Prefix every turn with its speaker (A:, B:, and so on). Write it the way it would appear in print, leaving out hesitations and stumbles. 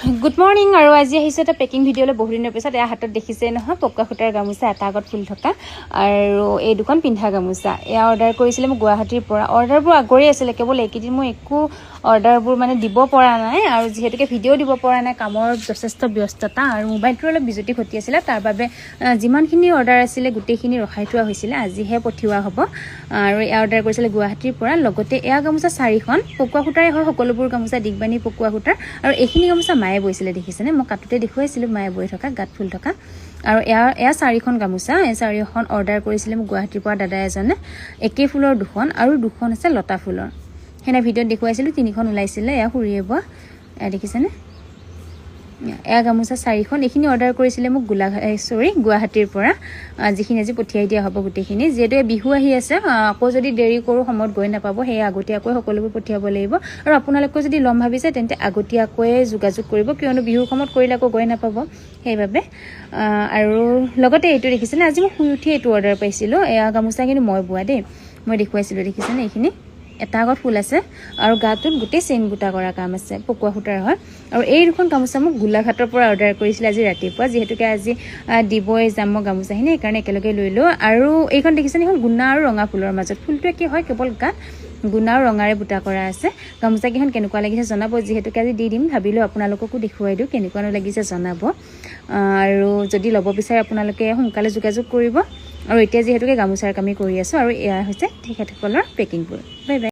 A: good morning আৰু আজি আহিছে এটা পেকিং ভিডিঅ'লৈ বহু দিনৰ পিছত এয়া হাতত দেখিছে নহয় পকুৱা সূতাৰ গামোচা এটা আগত ফুল থকা আৰু এই দুখন পিন্ধা গামোচা এয়া অৰ্ডাৰ কৰিছিলে মোক গুৱাহাটীৰ পৰা অৰ্ডাৰবোৰ আগৰে আছিলে কেৱল এইকেইদিন মই একো অৰ্ডাৰবোৰ মানে দিব পৰা নাই আৰু যিহেতুকে ভিডিঅ' দিব পৰা নাই কামৰ যথেষ্ট ব্যস্ততা আৰু মোবাইলটো অলপ বিজুতি ঘটি আছিলে তাৰ বাবে যিমানখিনি অৰ্ডাৰ আছিলে গোটেইখিনি ৰখাই থোৱা হৈছিলে আজিহে পঠিওৱা হ'ব আৰু এয়া অৰ্ডাৰ কৰিছিলে গুৱাহাটীৰ পৰা লগতে এয়া গামোচা 4খন পকুৱা সূতাৰে হয় সকলোবোৰ গামোচা দিগবানী পকুৱা সূতাৰ আৰু এইখিনি গামোচা মায়ে বৈছিলে দেখিছেনে মই কাটোতে দেখুৱাইছিলোঁ মায়ে বৈ থকা গাত ফুল থকা আৰু এয়া 4খন গামোচা এই 4খন অৰ্ডাৰ কৰিছিলে মোক গুৱাহাটীৰ পৰা দাদা এজনে একে ফুলৰ দুখন আৰু দুখন আছে লতা ফুলৰ হেনে ভিডিঅ'ত দেখুৱাইছিলোঁ 3খন ওলাইছিলে এয়া সুৰিয়ে বোৱা এয়া দেখিছেনে এয়া গামোচা 4খন এইখিনি অৰ্ডাৰ কৰিছিলে মোক গুৱাহাটীৰ পৰা যিখিনি আজি পঠিয়াই দিয়া হ'ব গোটেইখিনি যিহেতু বিহু আহি আছে আকৌ যদি দেৰি কৰোঁ সময়ত গৈ নাপাব সেই আগতীয়াকৈ সকলোবোৰ পঠিয়াব লাগিব আৰু আপোনালোকে যদি ল'ম ভাবিছে তেন্তে আগতীয়াকৈ যোগাযোগ কৰিব কিয়নো বিহুৰ সময়ত কৰিলে আকৌ গৈ নাপাব সেইবাবে আৰু লগতে এইটো দেখিছেনে আজি মই শুই উঠি এইটো অৰ্ডাৰ পাইছিলোঁ এয়া গামোচা কিন্তু মই বোৱা দেই মই দেখুৱাইছিলোঁ দেখিছেনে এইখিনি এটা আগত ফুল আছে আৰু গাটোত গোটেই চেইন বুটা কৰা কাম আছে পকুৱা সূতাৰ হয় আৰু এই দুখন গামোচা মোক গোলাঘাটৰ পৰা অৰ্ডাৰ কৰিছিলে আজি ৰাতিপুৱা যিহেতুকে আজি দিবই যাম মই গামোচাখিনি সেইকাৰণে একেলগে লৈ লওঁ আৰু এইখন দেখিছেনে এইখন গুণা আৰু ৰঙা ফুলৰ মাজত ফুলটোৱে কি হয় কেৱল গাত গুণা আৰু ৰঙাৰে বুটা কৰা আছে গামোচাকেইখন কেনেকুৱা লাগিছে জনাব যিহেতুকে আজি দি দিম ভাবিলোঁ আপোনালোককো দেখুৱাই দিওঁ কেনেকুৱানো লাগিছে জনাব আৰু যদি ল'ব বিচাৰে আপোনালোকে সোনকালে যোগাযোগ কৰিব আৰু এতিয়া যিহেতুকে গামোচাৰ কামেই কৰি আছোঁ আৰু এয়া হৈছে তেখেতসকলৰ পেকিংবোৰ বাই বাই